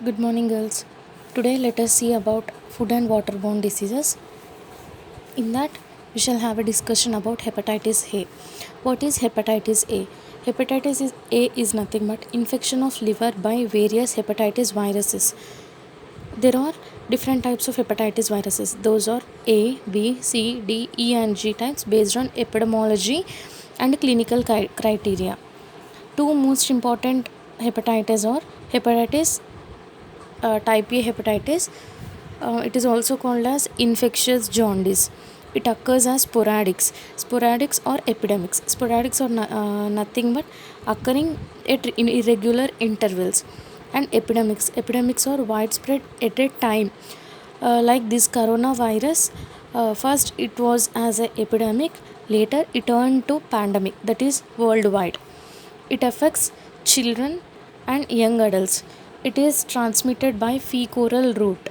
Good morning, girls. Today, let us see about food and waterborne diseases. In that, we shall have a discussion about hepatitis A. What is hepatitis A? A is nothing but infection of liver by various hepatitis viruses. There are different types of hepatitis viruses. Those are A, B, C, D, E, and G types based on epidemiology and clinical criteria. Two most important hepatitis are hepatitis type A hepatitis. It is also called as infectious jaundice. It occurs as sporadics or epidemics. Sporadics are nothing but occurring in irregular intervals, and epidemics are widespread at a time. Like this coronavirus, first it was as an epidemic, later it turned to pandemic, that is worldwide. It affects children and young adults. It is transmitted by fecal route.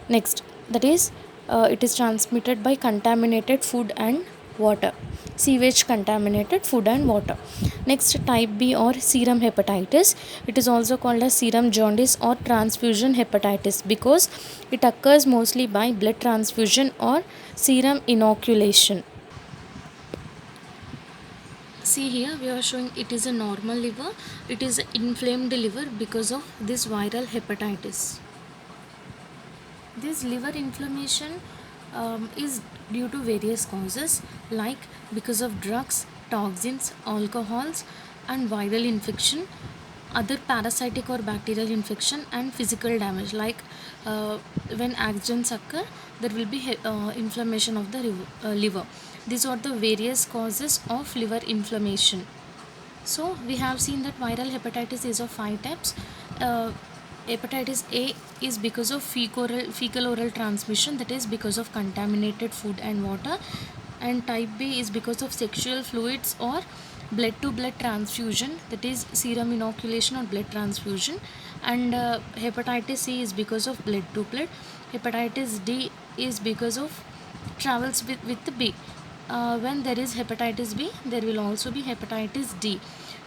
Next, that is, it is transmitted by contaminated food and water. Sewage contaminated food and water. Next, type B or serum hepatitis. It is also called as serum jaundice or transfusion hepatitis because it occurs mostly by blood transfusion or serum inoculation. See here we are showing it is a normal liver, it is an inflamed liver because of this viral hepatitis. This liver inflammation is due to various causes like because of drugs, toxins, alcohols and viral infection, other parasitic or bacterial infection and physical damage like when accidents occur there will be inflammation of the liver. These are the various causes of liver inflammation. So we have seen that viral hepatitis is of five types. Uh, Hepatitis A is because of fecal oral transmission, that is because of contaminated food and water, and type B is because of sexual fluids or blood to blood transfusion, that is serum inoculation or blood transfusion, and hepatitis C is because of blood to blood. Hepatitis D is because of travels with the B. When there is hepatitis B, there will also be hepatitis D.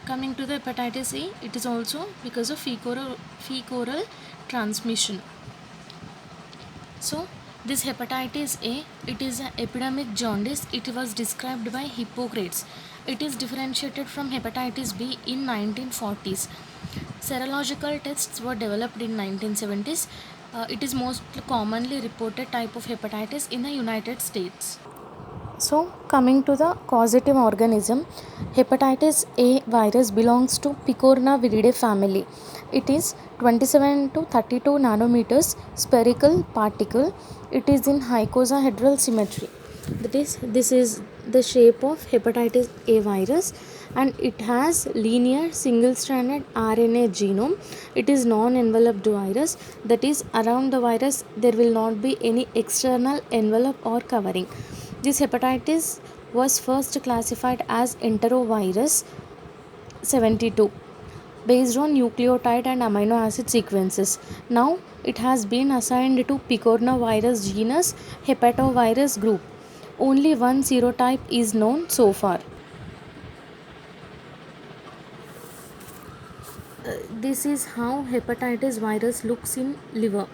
Coming to the hepatitis A, it is also because of fecal transmission. So, this hepatitis A, it is an epidemic jaundice. It was described by Hippocrates. It is differentiated from hepatitis B in 1940s. Serological tests were developed in 1970s. It is most commonly reported type of hepatitis in the United States. So, coming to the causative organism, hepatitis A virus belongs to Picornaviridae family. It is 27 to 32 nanometers spherical particle. It is in icosahedral symmetry. That is, this is the shape of hepatitis A virus, and it has linear single-stranded RNA genome. It is non-enveloped virus. That is, around the virus there will not be any external envelope or covering. This hepatitis was first classified as enterovirus 72 based on nucleotide and amino acid sequences. Now it has been assigned to picornavirus genus hepatovirus group. Only one serotype is known so far. This is how hepatitis virus looks in liver.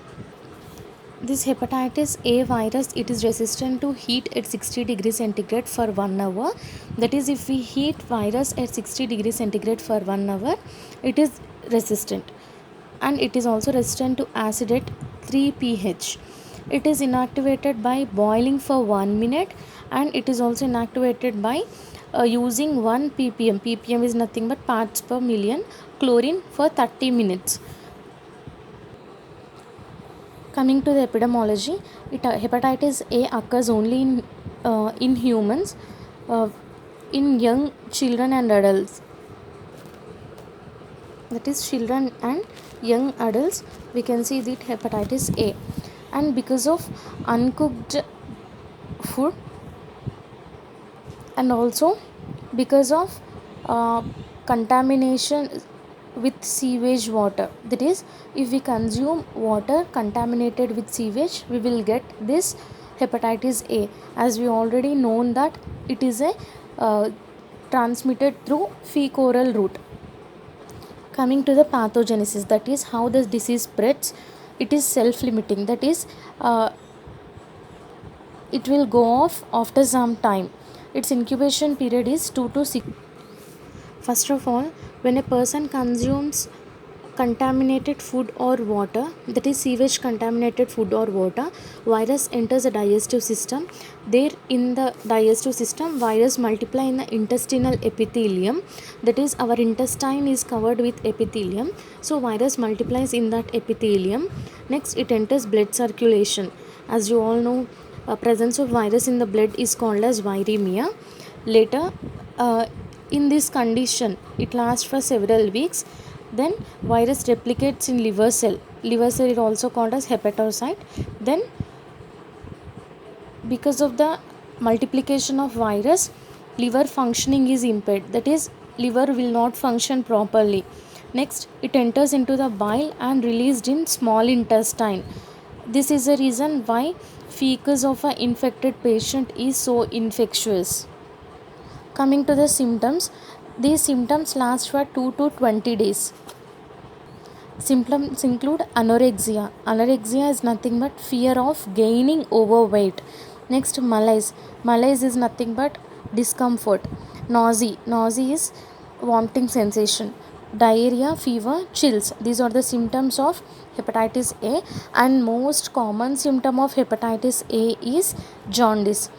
This hepatitis A virus, it is resistant to heat at 60 degrees centigrade for 1 hour. That is, if we heat virus at 60 degrees centigrade for 1 hour, it is resistant, and it is also resistant to acid at 3 pH. It is inactivated by boiling for 1 minute, and it is also inactivated by using 1 ppm. ppm is nothing but parts per million chlorine for 30 minutes. Coming to the epidemiology, hepatitis A occurs only in humans, uh, in young children and adults. That is, children and young adults. We can see that hepatitis A, and because of uncooked food, and also because of contamination with sewage water. That is, if we consume water contaminated with sewage, we will get this hepatitis A, as we already known that it is a transmitted through fecal route. Coming to the pathogenesis, that is how the disease spreads. It is self-limiting, that is it will go off after some time. Its incubation period is 2 to 6. First of all, when a person consumes contaminated food or water, that is sewage contaminated food or water, virus enters the digestive system. There in the digestive system, virus multiply in the intestinal epithelium, that is our intestine is covered with epithelium, so virus multiplies in that epithelium. Next, it enters blood circulation. As you all know, presence of virus in the blood is called as viremia. Later, in this condition, it lasts for several weeks. Then virus replicates in liver cell. Liver cell is also called as hepatocyte. Then because of the multiplication of virus, liver functioning is impaired, that is liver will not function properly. Next, it enters into the bile and released in small intestine. This is the reason why fecus of an infected patient is so infectious. Coming to the symptoms, these symptoms last for 2 to 20 days. Symptoms include anorexia. Anorexia is nothing but fear of gaining overweight. Next, malaise. Malaise is nothing but discomfort. Nausea. Nausea is vomiting sensation. Diarrhea, fever, chills. These are the symptoms of hepatitis A, and most common symptom of hepatitis A is jaundice.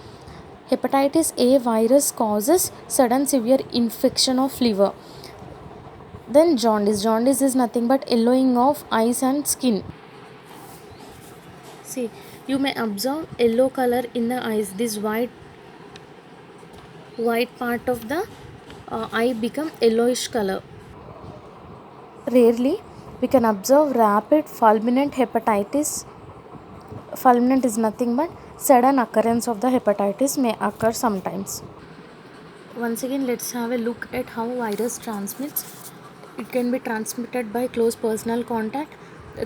Hepatitis A virus causes sudden severe infection of liver. Then jaundice. Jaundice is nothing but yellowing of eyes and skin. See, you may observe yellow color in the eyes. This white part of the eye become yellowish color. Rarely, we can observe rapid fulminant hepatitis. Fulminant is nothing but sudden occurrence of the hepatitis may occur sometimes. Once again, let's have a look at how virus transmits. It can be transmitted by close personal contact,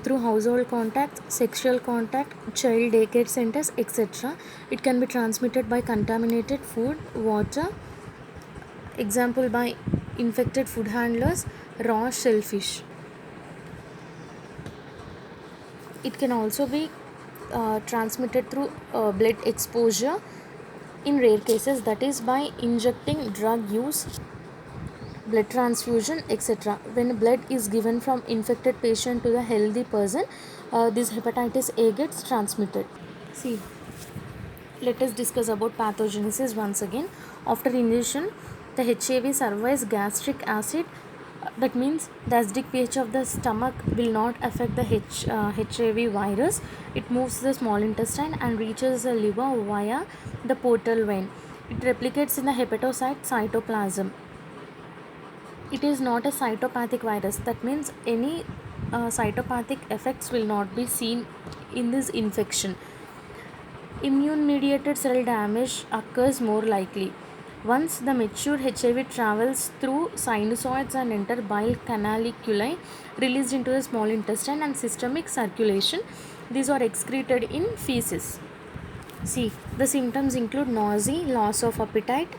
through household contact, sexual contact, child daycare centers, etc. It can be transmitted by contaminated food, water, example by infected food handlers, raw shellfish. It can also be transmitted through blood exposure in rare cases, that is by injecting drug use, blood transfusion, etc. When blood is given from infected patient to the healthy person, this hepatitis A gets transmitted. See, let us discuss about pathogenesis once again. After ingestion, the HAV survives gastric acid. That means the acidic pH of the stomach will not affect the HAV virus. It moves to the small intestine and reaches the liver via the portal vein. It replicates in the hepatocyte cytoplasm. It is not a cytopathic virus. That means any cytopathic effects will not be seen in this infection. Immune mediated cell damage occurs more likely. Once the mature HIV travels through sinusoids and enter bile canaliculi, released into the small intestine and systemic circulation, these are excreted in feces. See, the symptoms include nausea, loss of appetite,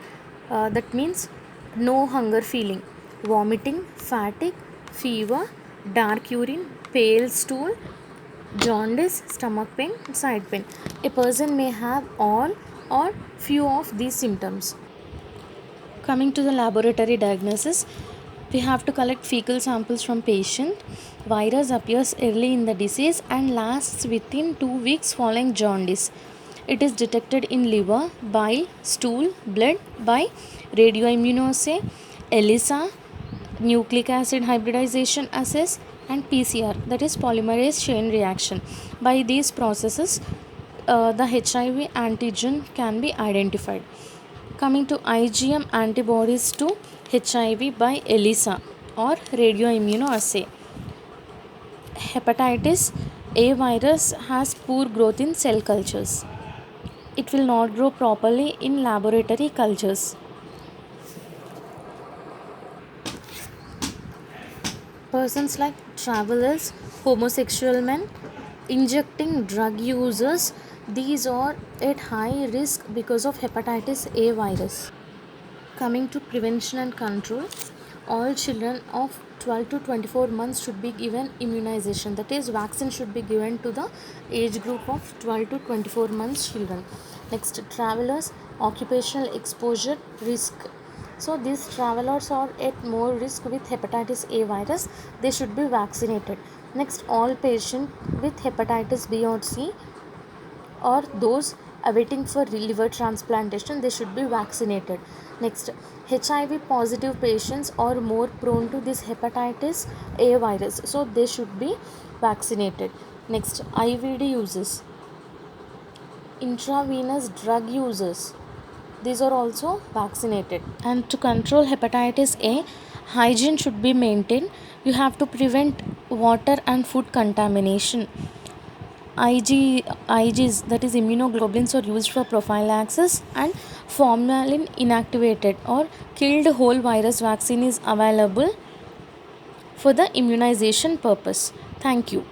that means no hunger feeling, vomiting, fatigue, fever, dark urine, pale stool, jaundice, stomach pain, side pain. A person may have all or few of these symptoms. Coming to the laboratory diagnosis, we have to collect fecal samples from patient. Virus appears early in the disease and lasts within 2 weeks following jaundice. It is detected in liver, bile, stool, blood by radioimmunoassay, ELISA, nucleic acid hybridization assays, and PCR, that is polymerase chain reaction. By these processes, the HIV antigen can be identified. Coming to IgM antibodies to HIV by ELISA or radioimmunoassay. Hepatitis A virus has poor growth in cell cultures. It will not grow properly in laboratory cultures. Persons like travelers, homosexual men, injecting drug users, these are at high risk because of hepatitis A virus. Coming to prevention and control, all children of 12 to 24 months should be given immunization, that is vaccine should be given to the age group of 12 to 24 months children. Next, travelers occupational exposure risk. So these travelers are at more risk with hepatitis A virus, they should be vaccinated. Next, all patients with hepatitis B or C or those awaiting for liver transplantation, they should be vaccinated. Next, HIV positive patients are more prone to this hepatitis A virus, so they should be vaccinated. Next, IVD uses, intravenous drug users, these are also vaccinated. And to control hepatitis A, hygiene should be maintained. You have to prevent water and food contamination. IGs, that is immunoglobulins, are used for prophylaxis, and formalin inactivated or killed whole virus vaccine is available for the immunization purpose. Thank you.